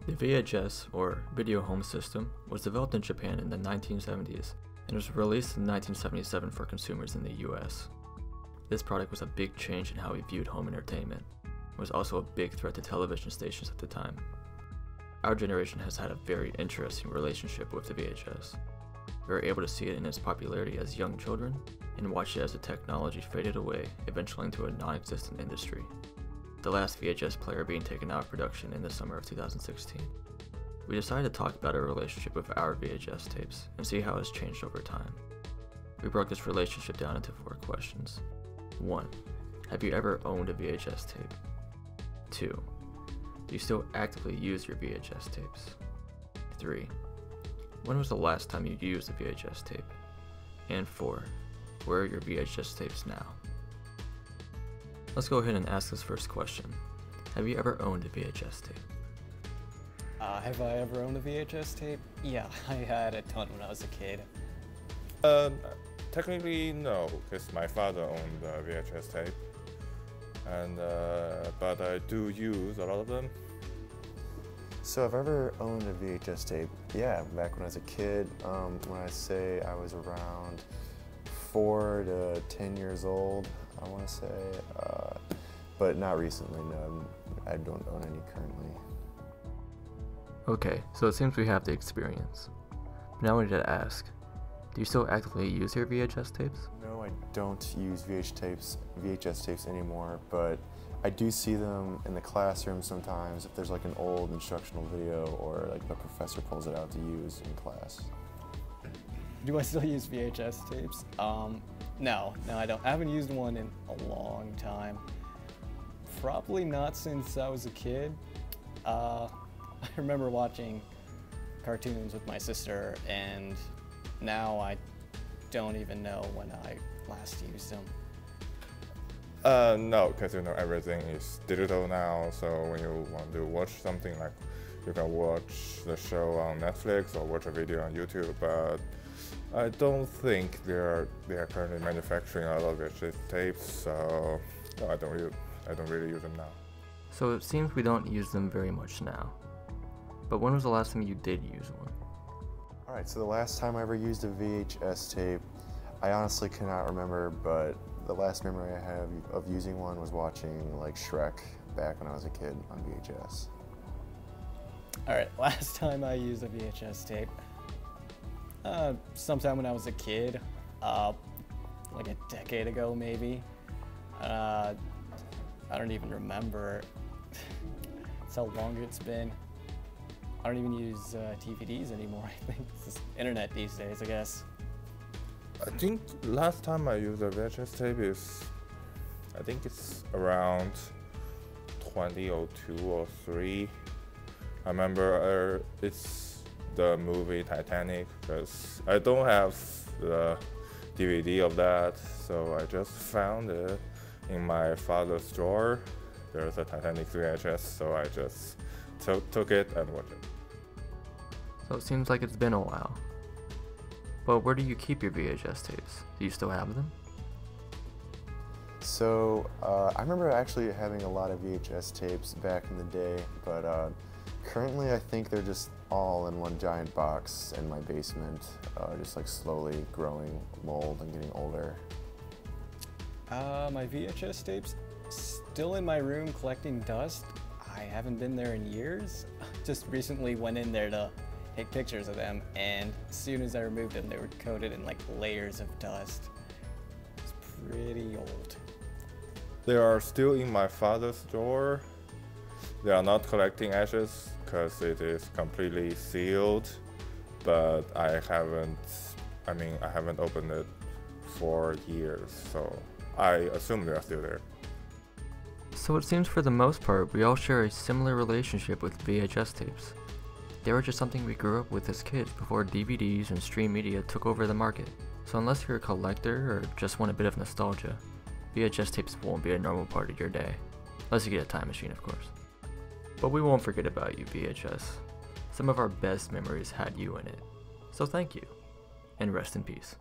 The VHS, or Video Home System, was developed in Japan in the 1970s and was released in 1977 for consumers in the US. This product was a big change in how we viewed home entertainment. It was also a big threat to television stations at the time. Our generation has had a very interesting relationship with the VHS. We were able to see it in its popularity as young children and watch it as the technology faded away, eventually into a non-existent industry. The last VHS player being taken out of production in the summer of 2016. We decided to talk about our relationship with our VHS tapes and see how it's changed over time. We broke this relationship down into 4 questions. 1. Have you ever owned a VHS tape? 2. Do you still actively use your VHS tapes? 3. When was the last time you used a VHS tape? And 4. Where are your VHS tapes now? Let's go ahead and ask this first question. Have you ever owned a VHS tape? Have I ever owned a VHS tape? Yeah, I had a ton when I was a kid. Technically no, because my father owned a VHS tape, and but I do use a lot of them. So I've ever owned a VHS tape. Yeah, back when I was a kid. When I say I was around 4 to 10 years old, I want to say, but not recently. No, I don't own any currently. Okay, so it seems we have the experience. But now we need to ask, do you still actively use your VHS tapes? No, I don't use VHS tapes anymore, but I do see them in the classroom sometimes if there's like an old instructional video or like the professor pulls it out to use in class. Do I still use VHS tapes? No, I don't. I haven't used one in a long time. Probably not since I was a kid. I remember watching cartoons with my sister, and now I don't even know when I last used them. No, because everything is digital now, so when you want to watch something, like you can watch the show on Netflix or watch a video on YouTube, but I don't think they are currently manufacturing a lot of VHS tapes, so no, I don't really use them now. So it seems we don't use them very much now. But when was the last time you did use one? Alright, so the last time I ever used a VHS tape, I honestly cannot remember, but the last memory I have of using one was watching like Shrek back when I was a kid on VHS. Alright, last time I used a VHS tape, sometime when I was a kid, like a decade ago maybe. I don't even remember. That's how long it's been. I don't even use DVDs anymore. I think it's just internet these days, I guess. I think last time I used a VHS tape is, I think it's around 2002 or 3. I remember it's the movie Titanic, because I don't have the DVD of that, so I just found it in my father's drawer. There's a Titanic VHS, so I just took it and watched it. So it seems like it's been a while. But where do you keep your VHS tapes? Do you still have them? So I remember actually having a lot of VHS tapes back in the day, but currently I think they're just all in one giant box in my basement, just like slowly growing mold and getting older. My VHS tapes still in my room collecting dust. I haven't been there in years. Just recently went in there to take pictures of them, and as soon as I removed them, they were coated in like layers of dust. It's pretty old. They are still in my father's drawer. They are not collecting ashes because it is completely sealed, but I haven't opened it for years, so I assume they are still there. So it seems for the most part, we all share a similar relationship with VHS tapes. They were just something we grew up with as kids before DVDs and stream media took over the market. So unless you're a collector or just want a bit of nostalgia, VHS tapes won't be a normal part of your day. Unless you get a time machine, of course. But we won't forget about you, VHS. Some of our best memories had you in it. So thank you, and rest in peace.